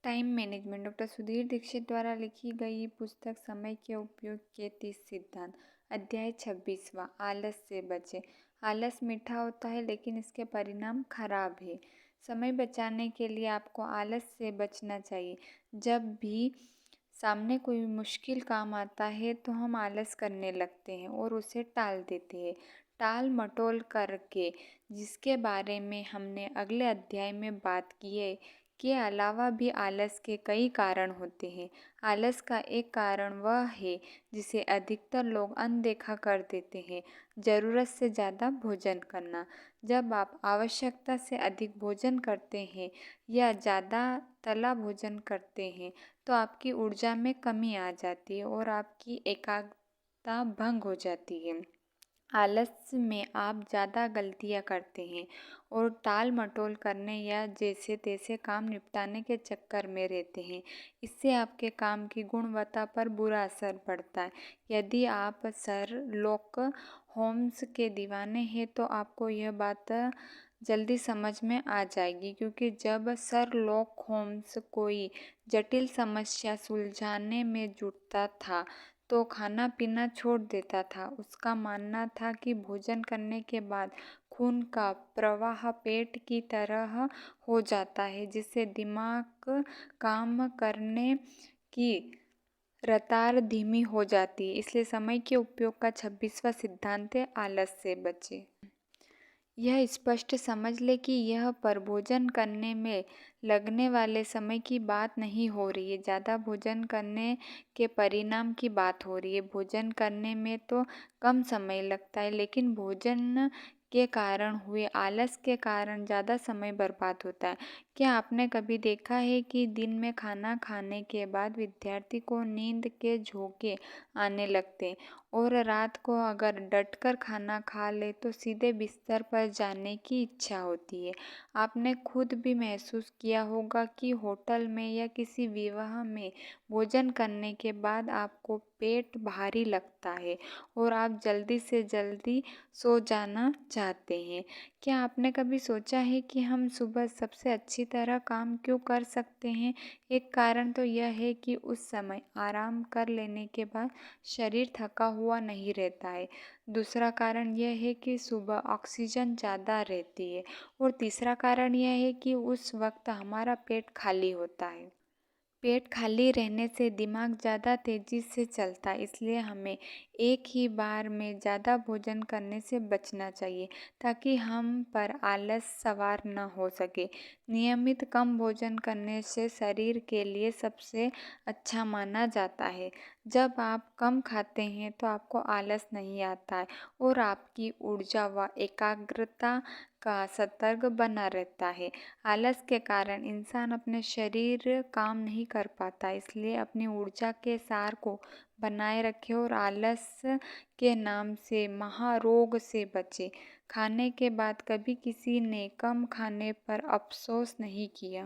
Time management doctor Sudhir Dixit द्वारा लिखी गई पुस्तक समय के उपयोग के 30 सिद्धांत। अध्याय 26वां, आलस से बचें। आलस मीठा होता है लेकिन इसके परिणाम खराब है। समय बचाने के लिए आपको आलस से बचना चाहिए। जब भी सामने कोई मुश्किल काम आता है तो हम आलस करने लगते हैं और उसे टाल देते हैं, टाल मटोल करके, जिसके बारे में हमने अगले अध्याय में बात की है। के अलावा भी आलस के कई कारण होते हैं। आलस का एक कारण वह है जिसे अधिकतर लोग अनदेखा कर देते हैं, ज़रूरत से ज़्यादा भोजन करना। जब आप आवश्यकता से अधिक भोजन करते हैं या ज़्यादा तला भोजन करते हैं तो आपकी ऊर्जा में कमी आ जाती है और आपकी एकाग्रता भंग हो जाती है। आलस में आप ज़्यादा गलतियाँ करते हैं और टाल मटोल करने या जैसे तैसे काम निपटाने के चक्कर में रहते हैं। इससे आपके काम की गुणवत्ता पर बुरा असर पड़ता है। यदि आप शर्लॉक होम्स के दीवाने हैं तो आपको यह बात जल्दी समझ में आ जाएगी, क्योंकि जब शर्लॉक होम्स कोई जटिल समस्या सुलझाने में जुटता था तो खाना पीना छोड़ देता था। उसका मानना था कि भोजन करने के बाद खून का प्रवाह पेट की तरह हो जाता है, जिससे दिमाग काम करने की रफ्तार धीमी हो जाती है। इसलिए समय के उपयोग का 26वां सिद्धांत है, आलस से बचें। यह स्पष्ट समझ ले कि यह पर भोजन करने में लगने वाले समय की बात नहीं हो रही है, ज़्यादा भोजन करने के परिणाम की बात हो रही है। भोजन करने में तो कम समय लगता है, लेकिन भोजन के कारण हुए आलस के कारण ज़्यादा समय बर्बाद होता है। क्या आपने कभी देखा है कि दिन में खाना खाने के बाद विद्यार्थी को नींद के झोंके आने लगते हैं और रात को अगर डटकर खाना खा ले तो सीधे बिस्तर पर जाने की इच्छा होती है। आपने खुद भी महसूस किया होगा कि होटल में या किसी विवाह में भोजन करने के बाद आपको पेट भारी लगता है और आप जल्दी से जल्दी सो जाना चाहते हैं। क्या आपने कभी सोचा है कि हम सुबह सबसे अच्छी तरह काम क्यों कर सकते हैं? एक कारण तो यह है कि उस समय आराम कर लेने के बाद शरीर थका हुआ नहीं रहता है। दूसरा कारण यह है कि सुबह ऑक्सीजन ज़्यादा रहती है और तीसरा कारण यह है कि उस वक्त हमारा पेट खाली होता है। पेट खाली रहने से दिमाग ज़्यादा तेज़ी से चलता है, इसलिए हमें एक ही बार में ज़्यादा भोजन करने से बचना चाहिए ताकि हम पर आलस सवार न हो सके। नियमित कम भोजन करने से शरीर के लिए सबसे अच्छा माना जाता है। जब आप कम खाते हैं तो आपको आलस नहीं आता है और आपकी ऊर्जा व एकाग्रता का सतर्क बना रहता है। आलस के कारण इंसान अपने शरीर काम नहीं कर पाता, इसलिए अपनी ऊर्जा के सार को बनाए रखें और आलस के नाम से महारोग से बचें। खाने के बाद कभी किसी ने कम खाने पर अफसोस नहीं किया।